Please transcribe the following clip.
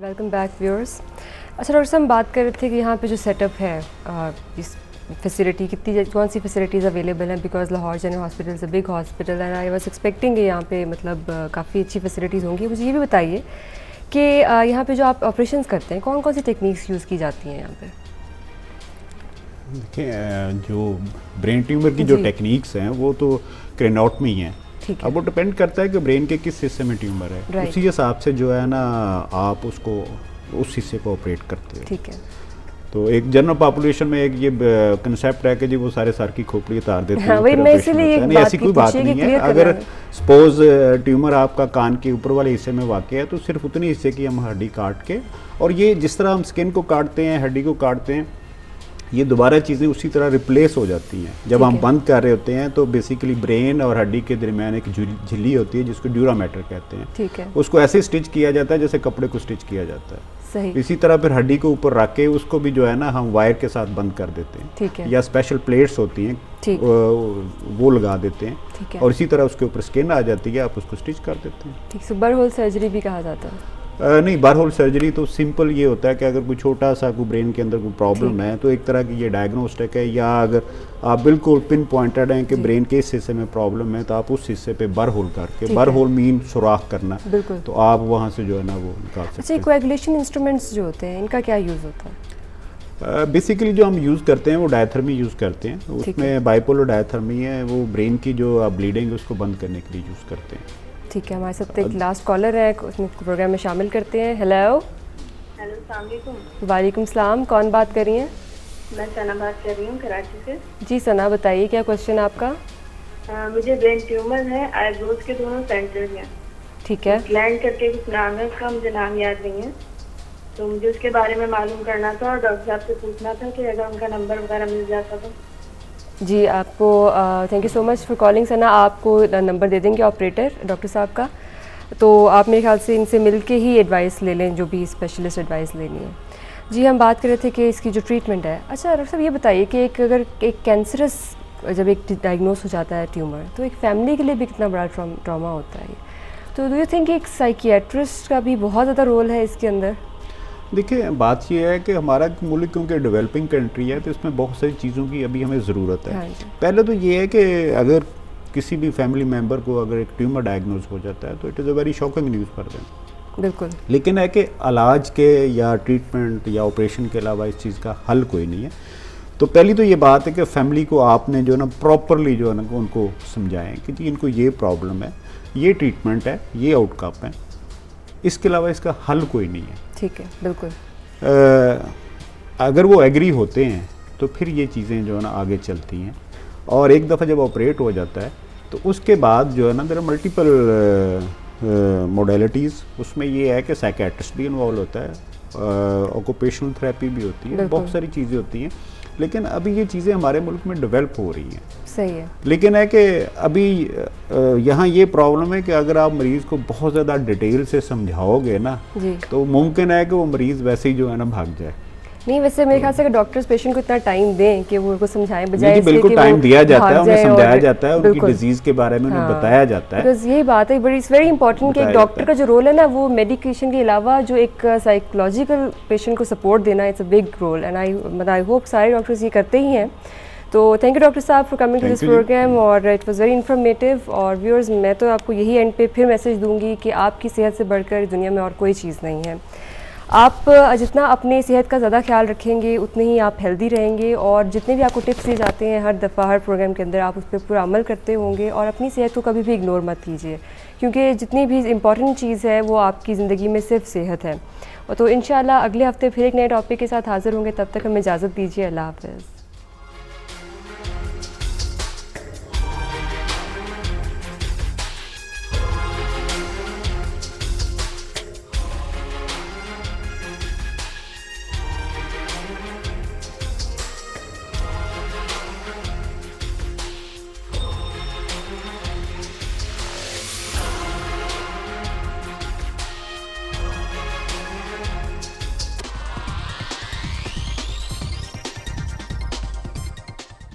Welcome back viewers. अच्छा doctor साहब, हम बात कर रहे थे कि यहाँ पे जो सेटअप है, इस फैसिलिटी कौन सी फैसिलिटीज़ अवेलेबल हैं, because Lahore general hospital is a big hospital and I was expecting यहाँ पे मतलब काफ़ी अच्छी फैसिलिटीज़ होंगी। मुझे ये भी बताइए कि यहाँ पे जो आप ऑपरेशंस करते हैं, कौन कौन सी टेक्निक्स यूज़ की जाती हैं यहाँ पे? देखिए, जो ब्रेन ट्यूमर की जो टेक्निक्स हैं वो तो क्रेनोटमी हैं। अब वो डिपेंड करता है कि ब्रेन के किस हिस्से में ट्यूमर है, उसी हिसाब से जो है ना आप उसको उस हिस्से को ऑपरेट करते हो। ठीक है। तो एक जनरल पॉपुलेशन में एक ये कंसेप्ट है कि जी वो सारे सर की खोपड़ी उतार देते हैं। नहीं, ऐसी कोई बात नहीं है। अगर सपोज ट्यूमर आपका कान के ऊपर वाले हिस्से में वाक़ है तो सिर्फ उतनी हिस्से की हम हड्डी काट के, और ये जिस तरह हम स्किन को काटते हैं, हड्डी को काटते हैं, ये दोबारा चीज़ें उसी तरह रिप्लेस हो जाती हैं। जब हम बंद कर रहे होते हैं तो बेसिकली ब्रेन और हड्डी के दरमियान एक झिल्ली होती है जिसको ड्यूरामेटर कहते हैं। ठीक है। उसको ऐसे स्टिच किया जाता है जैसे कपड़े को स्टिच किया जाता है। सही। इसी तरह फिर हड्डी को ऊपर रख के उसको भी जो है ना हम वायर के साथ बंद कर देते हैं। ठीक है। या स्पेशल प्लेट्स होती हैं वो लगा देते हैं। ठीक है। और इसी तरह उसके ऊपर स्किन आ जाती है, आप उसको स्टिच कर देते हैं। ठीक। सो बरहोल सर्जरी भी कहा जाता है? नहीं, बरहोल सर्जरी तो सिंपल ये होता है कि अगर कोई छोटा सा कोई ब्रेन के अंदर कोई प्रॉब्लम है तो एक तरह की ये डायग्नोस्टिक है, या अगर आप बिल्कुल पिन पॉइंटेड हैं कि ब्रेन के इस हिस्से में प्रॉब्लम है तो आप उस हिस्से पे बरहोल करके, बरहोल मीन सुराख करना, तो आप वहाँ से जो है ना वो निकाल सकते हैं। अच्छा, कोएगुलेशन इंस्ट्रूमेंट्स जो होते हैं इनका क्या यूज़ होता है? बेसिकली जो हम यूज़ करते हैं वो डायथर्मी यूज़ करते हैं। उसमें बाइपोलर डायथर्मी है, वो ब्रेन की जो ब्लीडिंग है उसको बंद करने के लिए यूज़ करते हैं। ठीक है। हमारे साथ एक लास्ट कॉलर है, उसमें प्रोग्राम में शामिल करते हैं। हेलो। हेलो, अस्सलाम वालेकुम। वालेकुम सलाम। कौन बात कर रही हैं? मैं सना बात कर रही हूँ कराची से। जी सना, बताइए क्या क्वेश्चन आपका? मुझे ब्रेन ट्यूमर है, आईब्रोज के दोनों सेंटर में। ठीक है। ग्लैंड करके कुछ नाम है उसका, मुझे नाम याद नहीं है, तो मुझे उसके बारे में मालूम करना था और डॉक्टर साहब से पूछना था कि अगर उनका नंबर वगैरह मिल जाता तो। जी आपको thank you so much for calling Sana. आपको नंबर दे देंगे ऑपरेटर डॉक्टर साहब का, तो आप मेरे ख्याल से इनसे मिल के ही एडवाइस ले लें, जो भी स्पेशलिस्ट एडवाइस लेनी है। जी हम बात कर रहे थे कि इसकी जो ट्रीटमेंट है। अच्छा डॉक्टर साहब, ये बताइए कि अगर एक कैंसरस जब एक डायग्नोस हो जाता है ट्यूमर, तो एक फैमिली के लिए भी कितना बड़ा ट्रॉमा होता है। तो डू यू थिंक एक साइकियाट्रिस्ट का भी बहुत ज़्यादा रोल है इसके अंदर? देखिए, बात यह है कि हमारा मुल्क क्योंकि डेवलपिंग कंट्री है तो इसमें बहुत सारी चीज़ों की अभी हमें ज़रूरत है। हाँ, पहले तो ये है कि अगर किसी भी फैमिली मेम्बर को अगर एक ट्यूमर डायग्नोज हो जाता है तो it is a very shocking news for them. बिल्कुल। लेकिन है कि इलाज के या ट्रीटमेंट या ऑपरेशन के अलावा इस चीज़ का हल कोई नहीं है। तो पहली तो ये बात है कि फैमिली को आपने जो है ना प्रॉपरली जो है ना उनको समझाएं कि जी इनको ये प्रॉब्लम है, ये ट्रीटमेंट है, ये आउटकम है, इसके अलावा इसका हल कोई नहीं है। ठीक है, बिल्कुल। अगर वो एग्री होते हैं तो फिर ये चीज़ें जो है ना आगे चलती हैं, और एक दफ़ा जब ऑपरेट हो जाता है तो उसके बाद जो है ना देयर आर मल्टीपल मोडेलिटीज़। उसमें ये है कि साइकियाट्रिस्ट भी इन्वॉल्व होता है, ऑक्यूपेशनल थेरेपी भी होती है, बहुत सारी चीज़ें होती हैं। लेकिन अभी ये चीज़ें हमारे मुल्क में डेवलप हो रही हैं। सही है। लेकिन है कि अभी यहाँ ये प्रॉब्लम है कि अगर आप मरीज़ को बहुत ज़्यादा डिटेल से समझाओगे ना तो मुमकिन है कि वो मरीज़ वैसे ही जो है ना भाग जाए। नहीं, वैसे मेरे ख्याल से अगर डॉक्टर्स पेशेंट को इतना टाइम दें कि वो उनको समझाएं, बजाय बिल्कुल टाइम दिया जाता है, उन्हें समझाया जाता है, उनकी डिजीज़ के बारे में उन्हें बताया जाता है। बिकॉज़ यही बात है, बड़ी वेरी इंपॉर्टेंट कि एक डॉक्टर का जो रोल है ना वो मेडिकेशन के अलावा जो एक साइकोलॉजिकल पेशेंट को सपोर्ट देना, it's a big role and I hope सारे डॉक्टर्स ये करते ही हैं। तो थैंक यू डॉक्टर साहब for coming to this programme, और इट वाज वेरी इन्फॉर्मेटिव। और व्यूअर्स, मैं तो आपको यही एंड पे फिर मैसेज दूंगी कि आपकी सेहत से बढ़कर दुनिया में और कोई चीज़ नहीं है। आप जितना अपने सेहत का ज़्यादा ख्याल रखेंगे उतने ही आप हेल्दी रहेंगे, और जितने भी आपको टिप्स दिए जाते हैं हर दफ़ा हर प्रोग्राम के अंदर आप उस पर पूरा अमल करते होंगे, और अपनी सेहत को कभी भी इग्नोर मत कीजिए, क्योंकि जितनी भी इम्पॉर्टेंट चीज़ है वो आपकी ज़िंदगी में सिर्फ सेहत है। तो इंशाल्लाह अगले हफ्ते फिर एक नए टॉपिक के साथ हाज़िर होंगे, तब तक हमें इजाज़त दीजिए। अल्लाह हाफ़िज़।